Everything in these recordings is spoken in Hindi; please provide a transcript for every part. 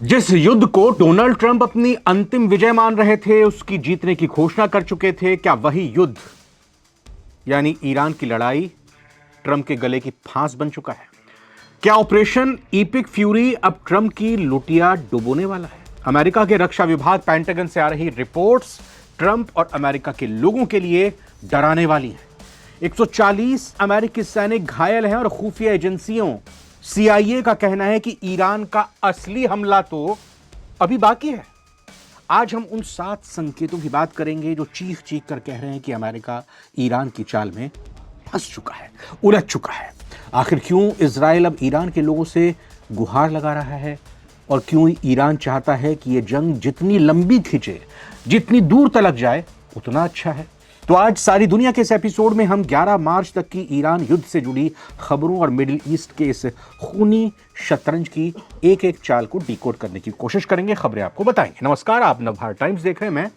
जिस युद्ध को डोनाल्ड ट्रंप अपनी अंतिम विजय मान रहे थे, उसकी जीतने की घोषणा कर चुके थे, क्या वही युद्ध यानी ईरान की लड़ाई ट्रंप के गले की फांस बन चुका है? क्या ऑपरेशन इपिक फ्यूरी अब ट्रंप की लुटिया डुबोने वाला है? अमेरिका के रक्षा विभाग पेंटागन से आ रही रिपोर्ट्स ट्रंप और अमेरिका के लोगों के लिए डराने वाली हैं। 140 अमेरिकी सैनिक घायल हैं और खुफिया एजेंसियों CIA का कहना है कि ईरान का असली हमला तो अभी बाकी है। आज हम उन 7 संकेतों की बात करेंगे जो चीख चीख कर कह रहे हैं कि अमेरिका ईरान की चाल में फंस चुका है, उलझ चुका है। आखिर क्यों इजराइल अब ईरान के लोगों से गुहार लगा रहा है और क्यों ईरान चाहता है कि यह जंग जितनी लंबी खिंचे, जितनी दूर तलक जाए, उतना अच्छा है। तो आज सारी दुनिया के इस एपिसोड में हम 11 मार्च तक की ईरान युद्ध से जुड़ी खबरों और मिडिल ईस्ट के इस खूनी शतरंज की एक एक चाल को डिकोड करने की कोशिश करेंगे, खबरें आपको बताएंगे। नमस्कार, आप नवभारत टाइम्स देख रहे हैं, मैं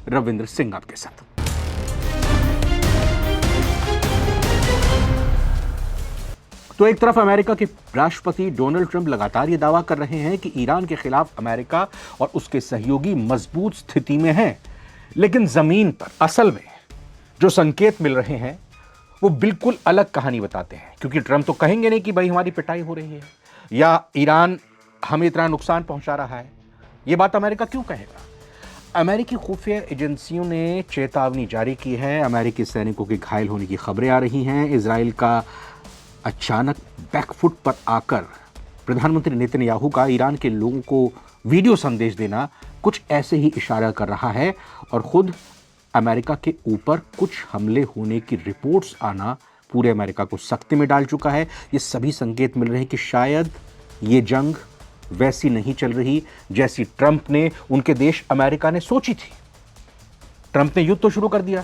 रविंद्र सिंह आपके साथ। तो एक तरफ अमेरिका के राष्ट्रपति डोनाल्ड ट्रंप लगातार ये दावा कर रहे हैं कि ईरान के खिलाफ अमेरिका और उसके सहयोगी मजबूत स्थिति में हैं, लेकिन जमीन पर असल में जो संकेत मिल रहे हैं वो बिल्कुल अलग कहानी बताते हैं। क्योंकि ट्रंप तो कहेंगे नहीं कि भाई हमारी पिटाई हो रही है या ईरान हमें इतना नुकसान पहुंचा रहा है। ये बात अमेरिका क्यों कहेगा? अमेरिकी खुफिया एजेंसियों ने चेतावनी जारी की है। अमेरिकी सैनिकों के घायल होने की खबरें आ रही हैं। इजराइल का अचानक बैकफुट पर आकर प्रधानमंत्री नेतन्याहू का ईरान के लोगों को वीडियो संदेश देना कुछ ऐसे ही इशारा कर रहा है और खुद अमेरिका के ऊपर कुछ हमले होने की रिपोर्ट्स आना पूरे अमेरिका को सख्ती में डाल चुका है। ये सभी संकेत मिल रहे हैं कि शायद ये जंग वैसी नहीं चल रही जैसी ट्रंप ने, उनके देश अमेरिका ने सोची थी। ट्रंप ने युद्ध तो शुरू कर दिया,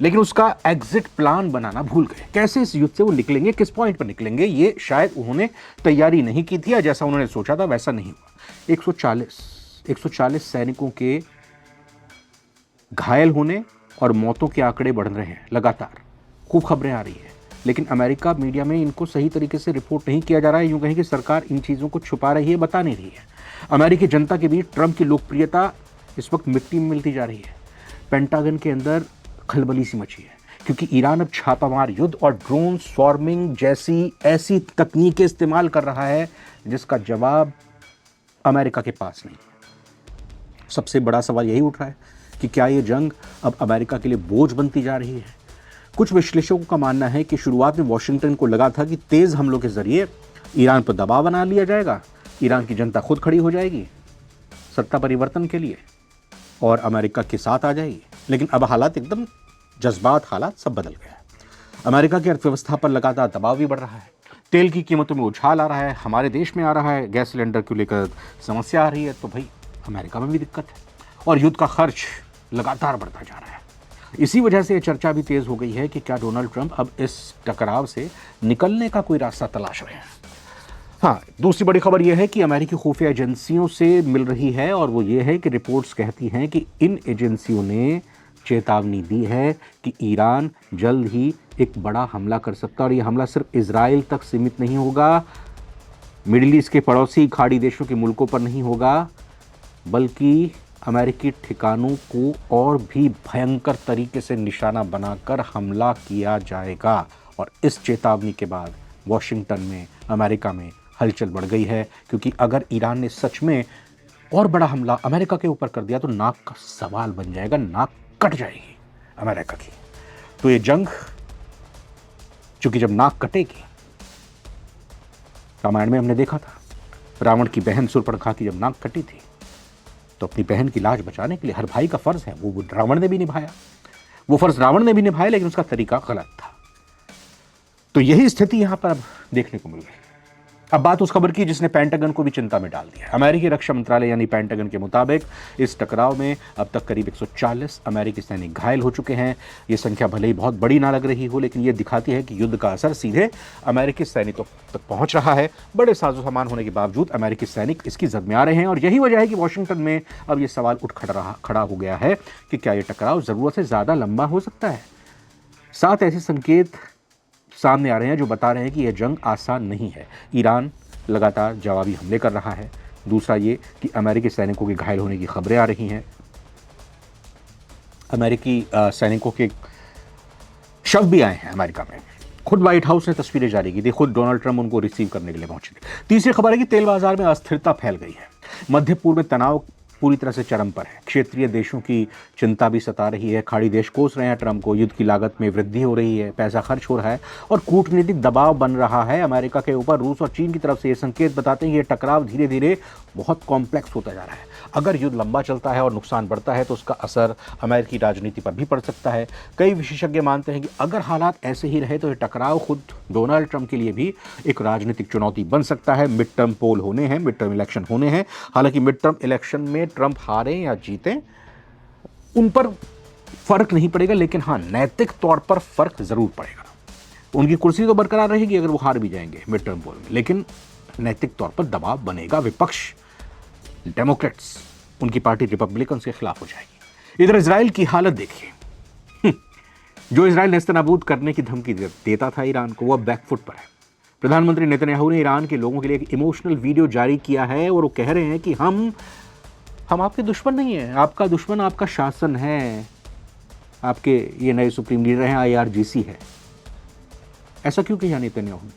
लेकिन उसका एग्जिट प्लान बनाना भूल गए। कैसे इस युद्ध से वो निकलेंगे, किस पॉइंट पर निकलेंगे, ये शायद उन्होंने तैयारी नहीं की थी या जैसा उन्होंने सोचा था वैसा नहीं हुआ। 140 सैनिकों के घायल होने और मौतों के आंकड़े बढ़ रहे हैं लगातार। खूब खबरें आ रही है, लेकिन अमेरिका मीडिया में इनको सही तरीके से रिपोर्ट नहीं किया जा रहा है। यूं कहें कि सरकार इन चीज़ों को छुपा रही है, बता नहीं रही है। अमेरिकी जनता के बीच ट्रंप की लोकप्रियता इस वक्त मिट्टी में मिलती जा रही है। पेंटागन के अंदर खलबली सी मची है क्योंकि ईरान अब छापामार युद्ध और ड्रोन स्वॉर्मिंग जैसी ऐसी तकनीकें इस्तेमाल कर रहा है जिसका जवाब अमेरिका के पास नहीं है। सबसे बड़ा सवाल यही उठ रहा है कि क्या ये जंग अब अमेरिका के लिए बोझ बनती जा रही है? कुछ विश्लेषकों का मानना है कि शुरुआत में वॉशिंगटन को लगा था कि तेज हमलों के जरिए ईरान पर दबाव बना लिया जाएगा, ईरान की जनता खुद खड़ी हो जाएगी सत्ता परिवर्तन के लिए और अमेरिका के साथ आ जाएगी। लेकिन अब हालात एकदम हालात सब बदल गए। अमेरिका की अर्थव्यवस्था पर लगातार दबाव भी बढ़ रहा है। तेल की कीमतों में उछाल आ रहा है, हमारे देश में आ रहा है, गैस सिलेंडर को लेकर समस्या आ रही है, तो भाई अमेरिका में भी दिक्कत है और युद्ध का खर्च लगातार बढ़ता जा रहा है। इसी वजह से यह चर्चा भी तेज हो गई है कि क्या डोनाल्ड ट्रंप अब इस टकराव से निकलने का कोई रास्ता तलाश रहे हैं। हाँ, दूसरी बड़ी खबर यह है कि अमेरिकी खुफिया एजेंसियों से मिल रही है और वो ये है कि रिपोर्ट्स कहती हैं कि इन एजेंसियों ने चेतावनी दी है कि ईरान जल्द ही एक बड़ा हमला कर सकता है और यह हमला सिर्फ इजराइल तक सीमित नहीं होगा, मिडिल ईस्ट के पड़ोसी खाड़ी देशों के मुल्कों पर नहीं होगा, बल्कि अमेरिकी ठिकानों को और भी भयंकर तरीके से निशाना बनाकर हमला किया जाएगा। और इस चेतावनी के बाद वॉशिंगटन में, अमेरिका में हलचल बढ़ गई है, क्योंकि अगर ईरान ने सच में और बड़ा हमला अमेरिका के ऊपर कर दिया तो नाक का सवाल बन जाएगा, नाक कट जाएगी अमेरिका की। तो ये जंग, चूंकि जब नाक कटेगी, रामायण में हमने देखा था रावण की बहन शूर्पणखा की जब नाक कटी थी तो अपनी बहन की लाज बचाने के लिए हर भाई का फर्ज है, वो रावण ने भी निभाया, वो फर्ज रावण ने भी निभाया, लेकिन उसका तरीका गलत था। तो यही स्थिति यहां पर अब देखने को मिल रही है। अब बात उस खबर की जिसने पेंटागन को भी चिंता में डाल दिया। अमेरिकी रक्षा मंत्रालय यानी पेंटागन के मुताबिक इस टकराव में अब तक करीब 140 अमेरिकी सैनिक घायल हो चुके हैं। ये संख्या भले ही बहुत बड़ी ना लग रही हो, लेकिन ये दिखाती है कि युद्ध का असर सीधे अमेरिकी सैनिकों तक पहुंच रहा है। बड़े साजो सामान होने के बावजूद अमेरिकी सैनिक इसकी जद में आ रहे हैं और यही वजह है कि वॉशिंगटन में अब ये सवाल खड़ा हो गया है कि क्या ये टकराव जरूरत से ज्यादा लंबा हो सकता है। 7 ऐसे संकेत सामने आ रहे हैं जो बता रहे हैं कि यह जंग आसान नहीं है। ईरान लगातार जवाबी हमले कर रहा है, दूसरा ये कि अमेरिकी सैनिकों के घायल होने की खबरें आ रही हैं। अमेरिकी सैनिकों के शव भी आए हैं अमेरिका में। खुद व्हाइट हाउस ने तस्वीरें जारी की थी, खुद डोनाल्ड ट्रंप उनको रिसीव करने के लिए पहुंचे थे। तीसरी खबर है कि तेल बाजार में अस्थिरता फैल गई है। मध्य पूर्व में तनाव पूरी तरह से चरम पर है। क्षेत्रीय देशों की चिंता भी सता रही है। खाड़ी देश कोस रहे हैं ट्रंप को। युद्ध की लागत में वृद्धि हो रही है, पैसा खर्च हो रहा है और कूटनीतिक दबाव बन रहा है अमेरिका के ऊपर। रूस और चीन की तरफ से ये संकेत बताते हैं कि ये टकराव धीरे धीरे बहुत कॉम्प्लेक्स होता जा रहा है। अगर युद्ध लंबा चलता है और नुकसान बढ़ता है तो उसका असर अमेरिकी राजनीति पर भी पड़ सकता है। कई विशेषज्ञ मानते हैं कि अगर हालात ऐसे ही रहे तो ये टकराव खुद डोनाल्ड ट्रंप के लिए भी एक राजनीतिक चुनौती बन सकता है। मिड टर्म पोल होने हैं, मिड टर्म इलेक्शन होने हैं। हालांकि मिड टर्म इलेक्शन में ट्रंप हारें या जीतें उन पर फर्क नहीं पड़ेगा, लेकिन हाँ, नैतिक तौर पर फर्क जरूर पड़ेगा। उनकी कुर्सी तो बरकरार रहेगी अगर वो हार भी जाएंगे मिड टर्म पोल में, लेकिन नैतिक तौर पर दबाव बनेगा। विपक्ष डेमोक्रेट्स, उनकी पार्टी रिपब्लिकन के खिलाफ हो जाएगी। इधर इजराइल की हालत देखिए। जो इजराइल नेस्तनाबूद करने की धमकी देता था ईरान को, वो अब बैकफुट पर है। प्रधानमंत्री नेतन्याहू ने ईरान के लोगों के लिए एक इमोशनल वीडियो जारी किया है और वो कह रहे हैं कि हम आपके दुश्मन नहीं है, आपका दुश्मन आपका शासन है, आपके ये नए सुप्रीम लीडर हैं, IRGC है। ऐसा क्यों किया नेतन्याहू ने?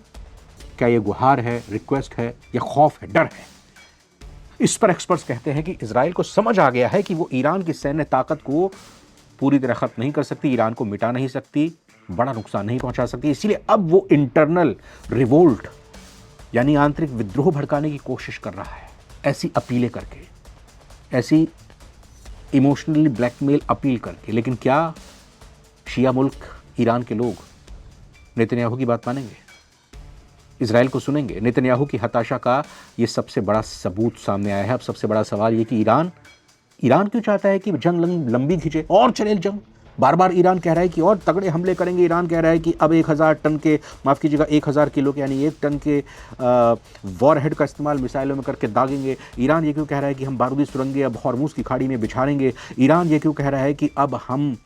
क्या ये गुहार है, रिक्वेस्ट है या खौफ है, डर है? इस पर एक्सपर्ट्स कहते हैं कि इजराइल को समझ आ गया है कि वो ईरान की सैन्य ताकत को पूरी तरह खत्म नहीं कर सकती, ईरान को मिटा नहीं सकती, बड़ा नुकसान नहीं पहुंचा सकती। इसीलिए अब वो इंटरनल रिवोल्ट यानी आंतरिक विद्रोह भड़काने की कोशिश कर रहा है, ऐसी अपीलें करके, ऐसी इमोशनली ब्लैकमेल अपील करके। लेकिन क्या शिया मुल्क ईरान के लोग नेतन्याहू की बात मानेंगे, इजराइल को सुनेंगे? नेतन्याहू की हताशा का ये सबसे बड़ा सबूत सामने आया है। अब सबसे बड़ा सवाल ये कि ईरान क्यों चाहता है कि जंग लंबी खींचे और चले जंग? बार बार ईरान कह रहा है कि और तगड़े हमले करेंगे। ईरान कह रहा है कि अब 1000 टन के, माफ़ कीजिएगा 1000 किलो के यानी 1 टन के वॉरहेड का इस्तेमाल मिसाइलों में करके दागेंगे। ईरान ये क्यों कह रहा है कि हम बारूदी सुरंगें अब हॉर्मुज़ की खाड़ी में बिछाड़ेंगे। ईरान ये क्यों कह रहा है कि अब हम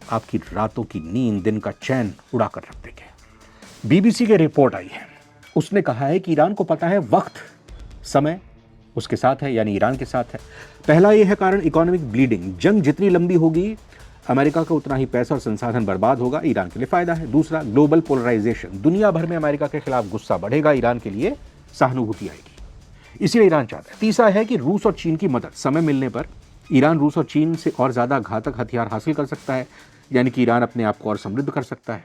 आपकी रातों की नींद, दिन का चैन उड़ा कर रख देंगे। BBC की रिपोर्ट आई है, उसने कहा है कि ईरान को पता है वक्त, समय उसके साथ है, यानी ईरान के साथ है। पहला यह है कारण इकोनॉमिक ब्लीडिंग। जंग जितनी लंबी होगी अमेरिका का उतना ही पैसा और संसाधन बर्बाद होगा, ईरान के लिए फायदा है। दूसरा, ग्लोबल पोलराइजेशन, दुनिया भर में अमेरिका के खिलाफ गुस्सा बढ़ेगा, ईरान के लिए सहानुभूति आएगी, इसलिए ईरान चाहता है। तीसरा है कि रूस और चीन की मदद, समय मिलने पर ईरान रूस और चीन से और ज्यादा घातक हथियार हासिल कर सकता है, यानी कि ईरान अपने आप को और समृद्ध कर सकता है।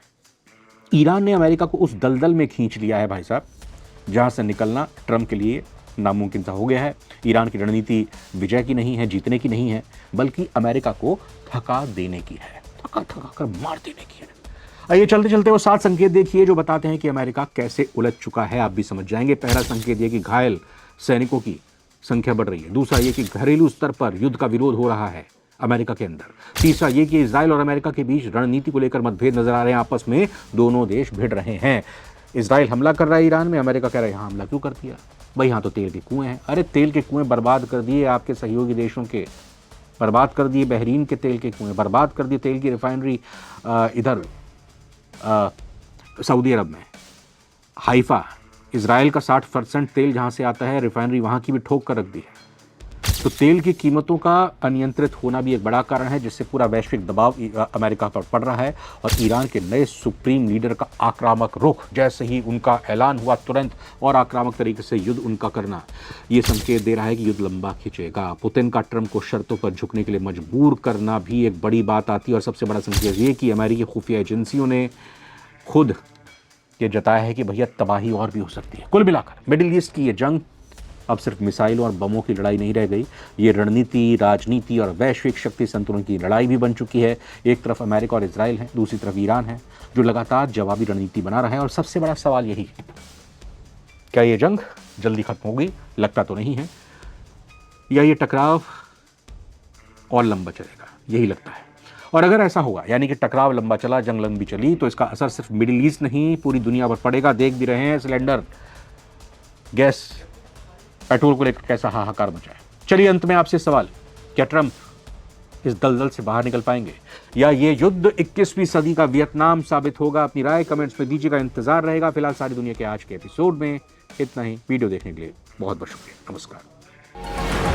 ईरान ने अमेरिका को उस दलदल में खींच लिया है भाई साहब, जहां से निकलना ट्रंप के लिए नामुमकिन सा हो गया है। ईरान की रणनीति विजय की नहीं है, जीतने की नहीं है, बल्कि अमेरिका को थका देने की है, थका कर मार देने की है। आइए चलते चलते वो 7 संकेत देखिए जो बताते हैं कि अमेरिका कैसे उलझ चुका है, आप भी समझ जाएंगे। पहला संकेत ये कि घायल सैनिकों की संख्या बढ़ रही है। दूसरा ये कि घरेलू स्तर पर युद्ध का विरोध हो रहा है अमेरिका के अंदर। तीसरा ये कि इजराइल और अमेरिका के बीच रणनीति को लेकर मतभेद नजर आ रहे हैं, आपस में दोनों देश भिड़ रहे हैं। इजराइल हमला कर रहा है ईरान में, अमेरिका कह रहा है यहाँ हमला क्यों कर दिया भाई, यहाँ तो तेल के कुएं हैं। अरे तेल के कुएं बर्बाद कर दिए आपके सहयोगी देशों के, बर्बाद कर दिए बहरीन के तेल के कुएं, बर्बाद कर दिए तेल की रिफाइनरी इधर सऊदी अरब में, हाइफा। इजराइल का 60% तेल जहाँ से आता है रिफाइनरी वहाँ की भी ठोक कर रख दी है। तो तेल की कीमतों का अनियंत्रित होना भी एक बड़ा कारण है, जिससे पूरा वैश्विक दबाव अमेरिका पर पड़ रहा है। और ईरान के नए सुप्रीम लीडर का आक्रामक रुख, जैसे ही उनका ऐलान हुआ तुरंत और आक्रामक तरीके से युद्ध उनका करना, ये संकेत दे रहा है कि युद्ध लंबा खिंचेगा। पुतिन का ट्रंप को शर्तों पर झुकने के लिए मजबूर करना भी एक बड़ी बात आती है। और सबसे बड़ा संकेत ये कि अमेरिकी खुफिया एजेंसियों ने खुद ये जताया है कि भैया तबाही और भी हो सकती है। कुल मिलाकर मिडिल ईस्ट की ये जंग अब सिर्फ मिसाइलों और बमों की लड़ाई नहीं रह गई, ये रणनीति, राजनीति और वैश्विक शक्ति संतुलन की लड़ाई भी बन चुकी है। एक तरफ अमेरिका और इजराइल है, दूसरी तरफ ईरान है जो लगातार जवाबी रणनीति बना रहा है। और सबसे बड़ा सवाल यही है, क्या ये जंग जल्दी खत्म होगी? लगता तो नहीं है, या ये टकराव और लंबा चलेगा, यही लगता है। और अगर ऐसा हुआ, यानी कि टकराव लंबा चला, जंग लंबी चली, तो इसका असर सिर्फ मिडिल ईस्ट नहीं पूरी दुनिया पर पड़ेगा। देख भी रहे हैं सिलेंडर, गैस, पेट्रोल को लेकर कैसा हाहाकार मचा है। चलिए अंत में आपसे सवाल, क्या ट्रंप इस दलदल से बाहर निकल पाएंगे, या ये युद्ध 21वीं सदी का वियतनाम साबित होगा? अपनी राय कमेंट्स में दीजिएगा, इंतजार रहेगा। फिलहाल सारी दुनिया के आज के एपिसोड में इतना ही। वीडियो देखने के लिए बहुत बहुत शुक्रिया। नमस्कार।